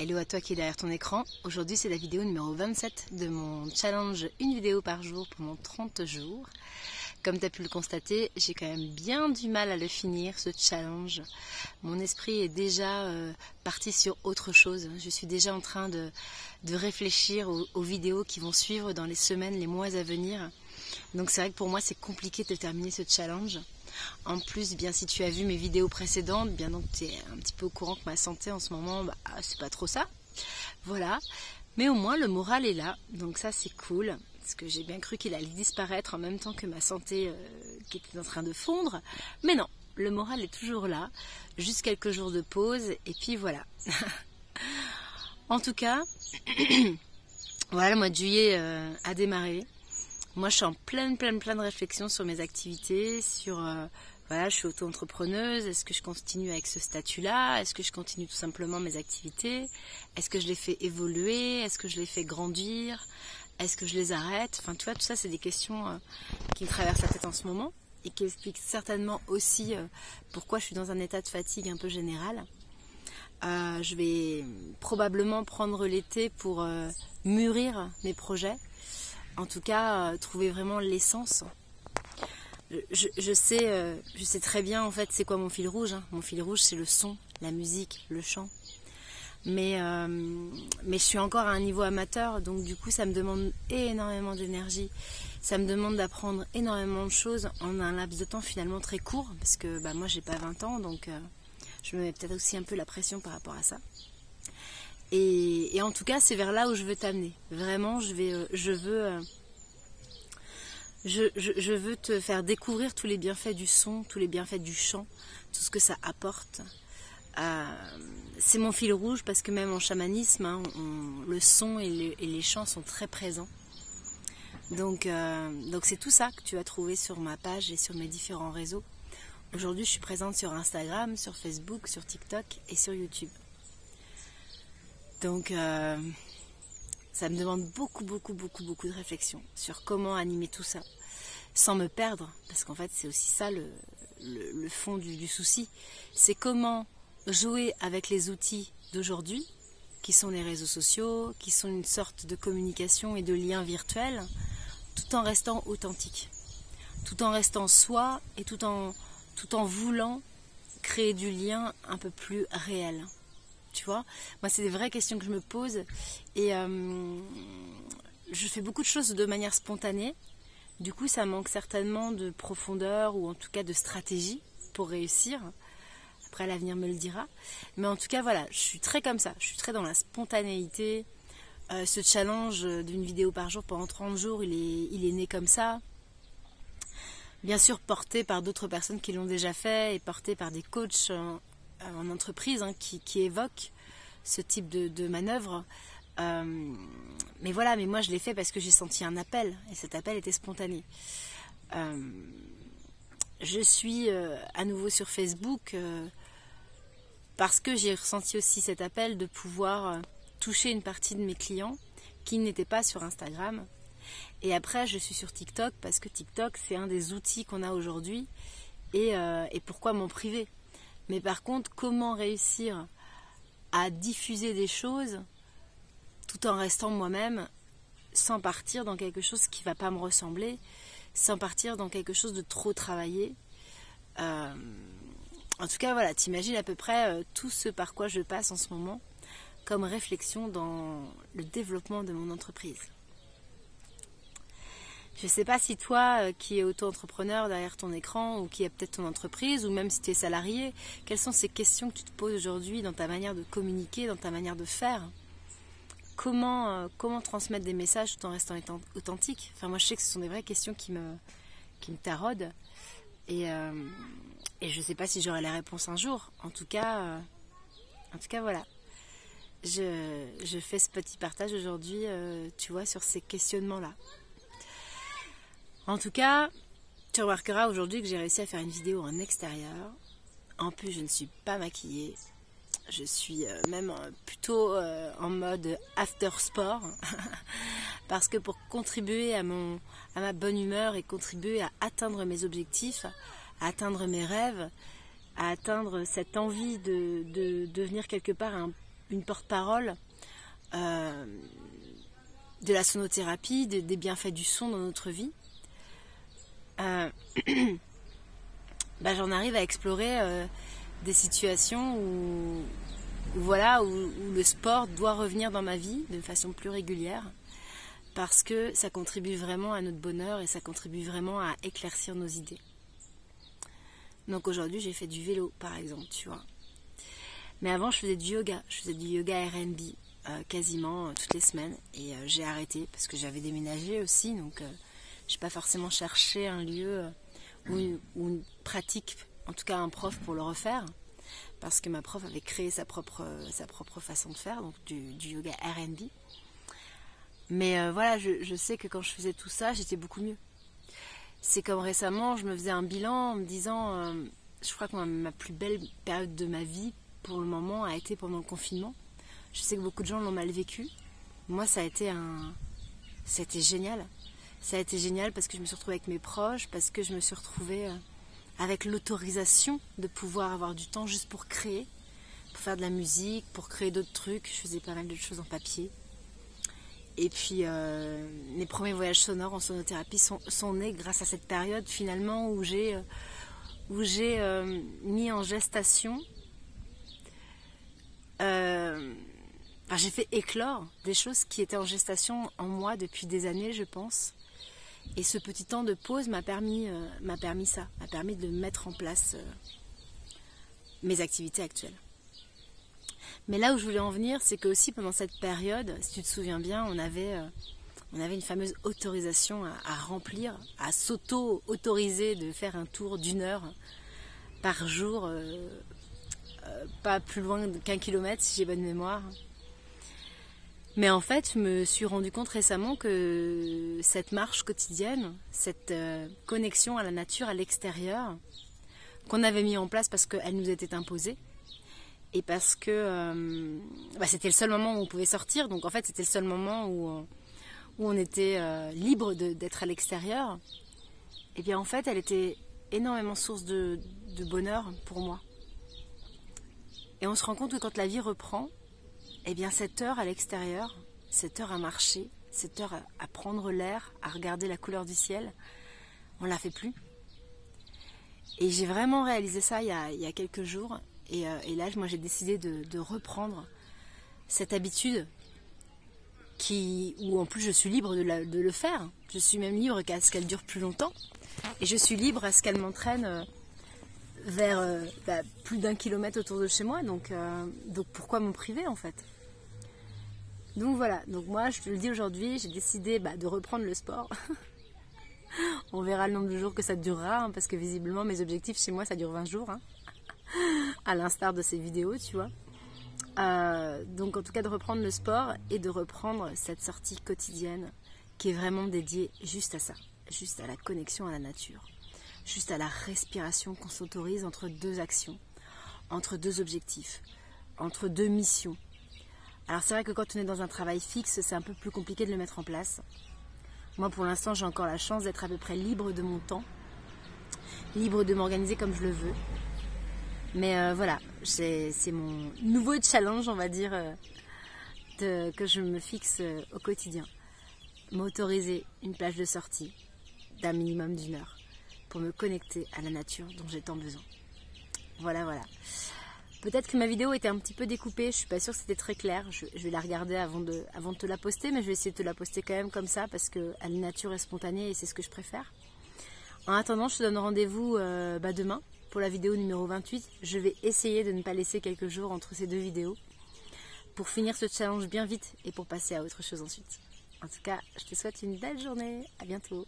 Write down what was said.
Hello à toi qui est derrière ton écran. Aujourd'hui c'est la vidéo numéro 27 de mon challenge une vidéo par jour pendant 30 jours. Comme tu as pu le constater, j'ai quand même bien du mal à le finir ce challenge. Mon esprit est déjà parti sur autre chose. Je suis déjà en train de réfléchir aux vidéos qui vont suivre dans les semaines, les mois à venir. Donc c'est vrai que pour moi c'est compliqué de terminer ce challenge. En plus, bien si tu as vu mes vidéos précédentes, bien donc tu es un petit peu au courant que ma santé en ce moment, c'est pas trop ça. Voilà. Mais au moins le moral est là, donc ça c'est cool. Parce que j'ai bien cru qu'il allait disparaître en même temps que ma santé qui était en train de fondre. Mais non, le moral est toujours là. Juste quelques jours de pause et puis voilà. En tout cas, voilà, le mois de juillet a démarré. Moi, je suis en pleine de réflexions sur mes activités, sur, voilà, je suis auto-entrepreneuse, est-ce que je continue avec ce statut-là? Est-ce que je continue tout simplement mes activités? Est-ce que je les fais évoluer? Est-ce que je les fais grandir? Est-ce que je les arrête? Enfin, tu vois, tout ça, c'est des questions qui me traversent la tête en ce moment et qui expliquent certainement aussi pourquoi je suis dans un état de fatigue un peu général. Je vais probablement prendre l'été pour mûrir mes projets. En tout cas, trouver vraiment l'essence. Je sais très bien en fait c'est quoi mon fil rouge. Mon fil rouge c'est le son, la musique, le chant. Mais je suis encore à un niveau amateur, donc du coup ça me demande énormément d'énergie. Ça me demande d'apprendre énormément de choses en un laps de temps finalement très court, parce que moi j'ai pas 20 ans, donc je me mets peut-être aussi un peu la pression par rapport à ça. Et en tout cas, c'est vers là où je veux t'amener. Vraiment, je veux te faire découvrir tous les bienfaits du son, tous les bienfaits du chant, tout ce que ça apporte. C'est mon fil rouge parce que même en chamanisme, le son et les chants sont très présents. Donc c'est tout ça que tu vas trouver sur ma page et sur mes différents réseaux. Aujourd'hui, je suis présente sur Instagram, sur Facebook, sur TikTok et sur YouTube. Donc, ça me demande beaucoup de réflexion sur comment animer tout ça, sans me perdre, parce qu'en fait, c'est aussi ça le fond du souci. C'est comment jouer avec les outils d'aujourd'hui, qui sont les réseaux sociaux, qui sont une sorte de communication et de lien virtuel, tout en restant authentique, tout en restant soi et tout en voulant créer du lien un peu plus réel. Tu vois, moi c'est des vraies questions que je me pose et je fais beaucoup de choses de manière spontanée. Du coup ça manque certainement de profondeur ou en tout cas de stratégie pour réussir. Après l'avenir me le dira. Mais en tout cas voilà, je suis très comme ça, je suis très dans la spontanéité. Ce challenge d'une vidéo par jour pendant 30 jours, il est né comme ça. Bien sûr porté par d'autres personnes qui l'ont déjà fait et porté par des coachs en entreprise qui évoquent ce type de manœuvre. Mais voilà, mais moi je l'ai fait parce que j'ai senti un appel et cet appel était spontané. Je suis à nouveau sur Facebook parce que j'ai ressenti aussi cet appel de pouvoir toucher une partie de mes clients qui n'étaient pas sur Instagram. Et après je suis sur TikTok parce que TikTok c'est un des outils qu'on a aujourd'hui et pourquoi m'en priver? Mais par contre, comment réussir à diffuser des choses tout en restant moi-même, sans partir dans quelque chose qui ne va pas me ressembler, sans partir dans quelque chose de trop travaillé. En tout cas, voilà, t'imagines à peu près tout ce par quoi je passe en ce moment comme réflexion dans le développement de mon entreprise. Je ne sais pas si toi, qui es auto-entrepreneur derrière ton écran, ou qui a peut-être ton entreprise, ou même si tu es salarié, quelles sont ces questions que tu te poses aujourd'hui dans ta manière de communiquer, dans ta manière de faire? Comment transmettre des messages tout en restant authentique? Enfin, moi, je sais que ce sont des vraies questions qui me taraudent. Et je ne sais pas si j'aurai la réponse un jour. En tout cas, voilà. Je fais ce petit partage aujourd'hui, tu vois, sur ces questionnements-là. En tout cas, tu remarqueras aujourd'hui que j'ai réussi à faire une vidéo en extérieur. En plus, je ne suis pas maquillée. Je suis même plutôt en mode after sport. Parce que pour contribuer à ma bonne humeur et contribuer à atteindre mes objectifs, à atteindre mes rêves, à atteindre cette envie de devenir quelque part une porte-parole de la sonothérapie, des bienfaits du son dans notre vie, j'en arrive à explorer des situations où le sport doit revenir dans ma vie de façon plus régulière, parce que ça contribue vraiment à notre bonheur et ça contribue vraiment à éclaircir nos idées. Donc aujourd'hui j'ai fait du vélo par exemple, tu vois. Mais avant je faisais du yoga R&B quasiment toutes les semaines, et j'ai arrêté parce que j'avais déménagé aussi, donc j'ai pas forcément cherché un lieu ou une pratique, en tout cas un prof pour le refaire, parce que ma prof avait créé sa propre façon de faire, donc du yoga R&B. Mais voilà, je sais que quand je faisais tout ça, j'étais beaucoup mieux. C'est comme récemment, je me faisais un bilan en me disant, je crois que ma plus belle période de ma vie, pour le moment, a été pendant le confinement. Je sais que beaucoup de gens l'ont mal vécu. Moi, c'était génial. Ça a été génial parce que je me suis retrouvée avec mes proches, parce que je me suis retrouvée avec l'autorisation de pouvoir avoir du temps juste pour créer, pour faire de la musique, pour créer d'autres trucs. Je faisais pas mal de choses en papier. Et puis, mes premiers voyages sonores en sonothérapie sont nés grâce à cette période, finalement, où j'ai mis en gestation... j'ai fait éclore des choses qui étaient en gestation en moi depuis des années, je pense. Et ce petit temps de pause m'a permis de mettre en place mes activités actuelles. Mais là où je voulais en venir, c'est que aussi pendant cette période, si tu te souviens bien, on avait une fameuse autorisation à remplir, à s'auto-autoriser de faire un tour d'1 heure par jour, pas plus loin d'1 kilomètre si j'ai bonne mémoire. Mais en fait, je me suis rendu compte récemment que cette marche quotidienne, cette connexion à la nature, à l'extérieur, qu'on avait mis en place parce qu'elle nous était imposée, et parce que c'était le seul moment où on pouvait sortir, donc en fait c'était le seul moment où on était libre d'être à l'extérieur, et bien en fait elle était énormément source de bonheur pour moi. Et on se rend compte que quand la vie reprend, eh bien cette heure à l'extérieur, cette heure à marcher, cette heure à prendre l'air, à regarder la couleur du ciel, on ne la fait plus. Et j'ai vraiment réalisé ça il y a quelques jours. Et là, moi j'ai décidé de reprendre cette habitude où en plus je suis libre de le faire. Je suis même libre à ce qu'elle dure plus longtemps. Et je suis libre à ce qu'elle m'entraîne vers plus d'1 kilomètre autour de chez moi. Donc pourquoi m'en priver en fait? Donc voilà, donc moi je te le dis aujourd'hui, j'ai décidé de reprendre le sport. On verra le nombre de jours que ça durera, parce que visiblement mes objectifs chez moi ça dure 20 jours, à l'instar de ces vidéos, tu vois. Donc en tout cas de reprendre le sport et de reprendre cette sortie quotidienne qui est vraiment dédiée juste à ça, juste à la connexion à la nature, juste à la respiration qu'on s'autorise entre 2 actions, entre 2 objectifs, entre 2 missions. Alors c'est vrai que quand on est dans un travail fixe, c'est un peu plus compliqué de le mettre en place. Moi pour l'instant j'ai encore la chance d'être à peu près libre de mon temps, libre de m'organiser comme je le veux. Mais voilà, c'est mon nouveau challenge, on va dire, que je me fixe au quotidien. M'autoriser une plage de sortie d'un minimum d'1 heure pour me connecter à la nature dont j'ai tant besoin. Voilà. Peut-être que ma vidéo était un petit peu découpée, je suis pas sûre que c'était très clair. Je vais la regarder avant de te la poster, mais je vais essayer de te la poster quand même comme ça parce que la nature est spontanée et c'est ce que je préfère. En attendant, je te donne rendez-vous demain pour la vidéo numéro 28. Je vais essayer de ne pas laisser quelques jours entre ces 2 vidéos pour finir ce challenge bien vite et pour passer à autre chose ensuite. En tout cas, je te souhaite une belle journée. À bientôt.